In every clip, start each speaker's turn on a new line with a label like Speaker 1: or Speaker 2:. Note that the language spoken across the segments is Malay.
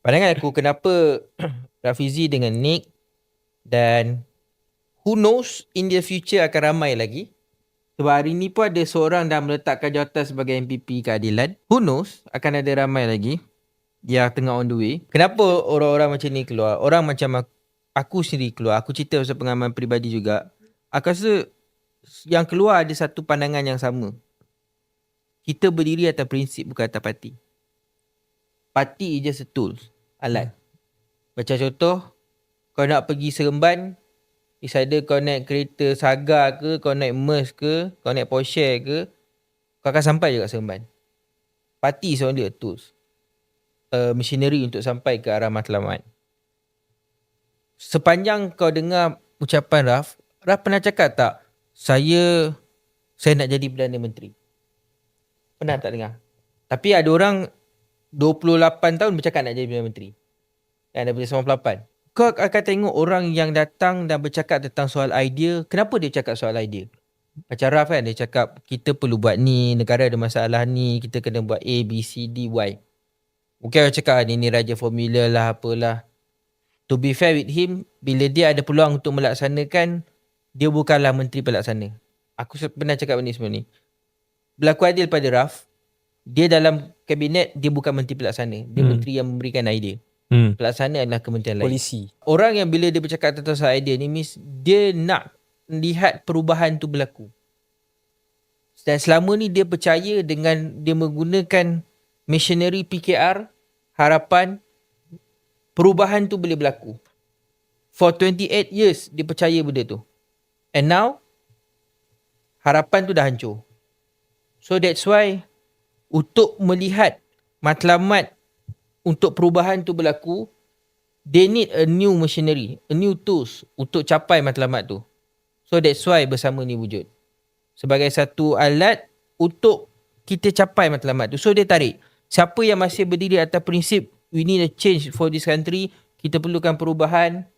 Speaker 1: Pandangan aku kenapa Rafizi dengan Nick, dan who knows in the future akan ramai lagi. Sebab hari ni pun ada seorang dah meletakkan jawatan sebagai MPP Keadilan. Who knows akan ada ramai lagi yang tengah on the way. Kenapa orang-orang macam ni keluar? Orang macam aku sendiri keluar. Aku cerita pasal pengalaman peribadi juga. Aku rasa yang keluar ada satu pandangan yang sama. Kita berdiri atas prinsip bukan atas parti. Parti is just a tool, alat. Macam contoh, kau nak pergi Seremban, is either kau naik kereta Saga ke, kau naik Merc ke, kau naik Porsche ke, kau akan sampai je kat Seremban. Parti is only a tools. Machinery untuk sampai ke arah matlamat. Sepanjang kau dengar ucapan Raf pernah cakap tak, saya nak jadi Perdana Menteri? Pernah tak dengar? Tapi ada orang 28 tahun bercakap nak jadi Perdana Menteri. Yang daripada 98. Kau akan tengok orang yang datang dan bercakap tentang soal idea. Kenapa dia cakap soal idea? Macam Raf kan, dia cakap kita perlu buat ni, negara ada masalah ni, kita kena buat A, B, C, D, Y. Mungkin orang cakap ni raja formula lah, apalah. To be fair with him, bila dia ada peluang untuk melaksanakan, dia bukanlah menteri pelaksana. Aku pernah cakap benda sebelum ni. Berlaku adil pada Raf, dia dalam kabinet, dia bukan menteri pelaksana. Dia menteri yang memberikan idea. Pelaksana adalah kementerian lain.
Speaker 2: Polisi.
Speaker 1: Orang yang bila dia bercakap tentang soal idea ni, dia nak lihat perubahan tu berlaku. Dan selama ni dia percaya dengan dia menggunakan machinery PKR, harapan perubahan tu boleh berlaku. For 28 years dia percaya benda tu. And now harapan tu dah hancur. So that's why untuk melihat matlamat untuk perubahan tu berlaku, they need a new machinery, a new tools untuk capai matlamat tu. So that's why bersama ni wujud. Sebagai satu alat untuk kita capai matlamat tu. So dia tarik. Siapa yang masih berdiri atas prinsip we need a change for this country, kita perlukan perubahan,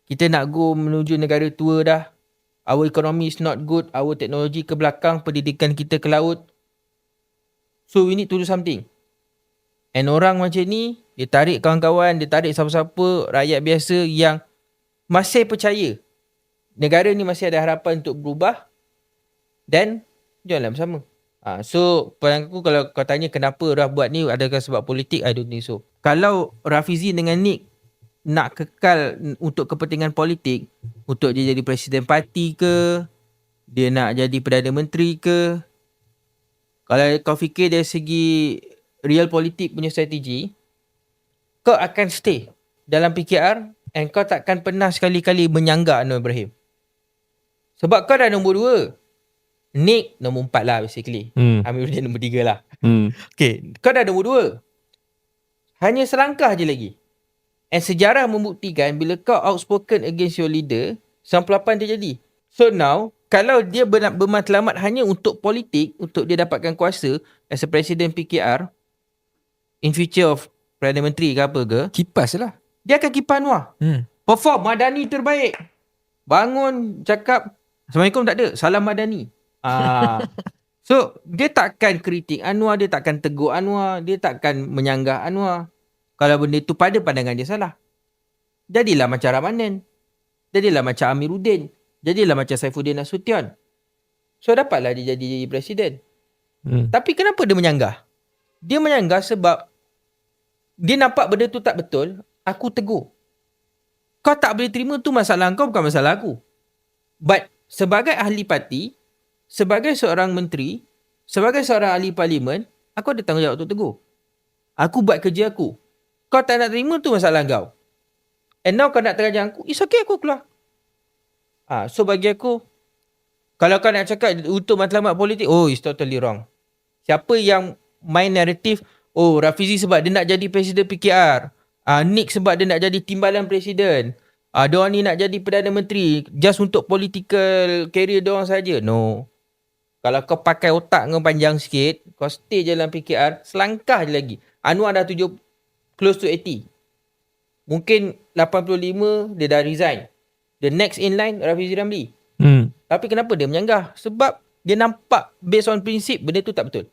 Speaker 1: kita nak go menuju negara tua dah, our economy is not good, our teknologi ke belakang, pendidikan kita ke laut, so we need to do something. And orang macam ni, dia tarik kawan-kawan, dia tarik siapa-siapa, rakyat biasa yang masih percaya negara ni masih ada harapan untuk berubah, dan jalanlah bersama. So pandangan aku, kalau kau tanya kenapa Raf buat ni, adakah sebab politik, I don't think so. Kalau Rafizi dengan Nick nak kekal untuk kepentingan politik, untuk dia jadi presiden parti ke, dia nak jadi Perdana Menteri ke, kalau kau fikir dari segi real politik punya strategi, kau akan stay dalam PKR and kau takkan pernah sekali-kali menyanggah Anwar Ibrahim. Sebab kau dah nombor 2. Nick nombor 4 lah basically. Amiruddin nombor 3 lah. Okay, kau dah nombor 2. Hanya selangkah je lagi. And sejarah membuktikan bila kau outspoken against your leader, 98 dia jadi. So now, kalau dia bermatlamat hanya untuk politik, untuk dia dapatkan kuasa as a president PKR, in future of Perdana Menteri ke apa ke,
Speaker 2: Kipas lah.
Speaker 1: dia akan kipas Anwar. Perform Madani terbaik. Bangun cakap Assalamualaikum tak ada, salam Madani. So dia takkan kritik Anwar, dia takkan tegur Anwar, dia takkan menyanggah Anwar kalau benda tu pada pandangan dia salah. Jadilah macam Ramanan, jadilah macam Amiruddin, jadilah macam Saifuddin Nasution. So dapatlah dia jadi presiden. Tapi kenapa dia menyanggah? Dia menyanggah sebab dia nampak benda tu tak betul, aku tegur. Kau tak boleh terima tu masalah kau, bukan masalah aku. But sebagai ahli parti, sebagai seorang menteri, sebagai seorang ahli parlimen, aku ada tanggungjawab untuk tegur. Aku buat kerja aku. Kau tak nak terima tu masalah kau. And now kau nak terajar aku, it's okay, aku keluar. So bagi aku, kalau kau nak cakap untuk matlamat politik, it's totally wrong. Siapa yang main naratif, Rafizi sebab dia nak jadi presiden PKR, Nick sebab dia nak jadi timbalan presiden, diorang ni nak jadi Perdana Menteri just untuk political career diorang saja. No. Kalau kau pakai otak kau panjang sikit, kau stay je dalam PKR, selangkah je lagi. Anwar dah close to 80. Mungkin 85 dia dah resign. The next in line Rafizi Ramli. Tapi kenapa dia menyanggah? Sebab dia nampak based on prinsip benda tu tak betul.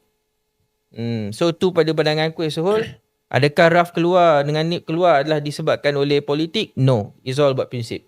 Speaker 1: So tu pada pandangan aku as a whole, Adakah RAF keluar dengan NIP keluar adalah disebabkan oleh politik? No, it's all about prinsip.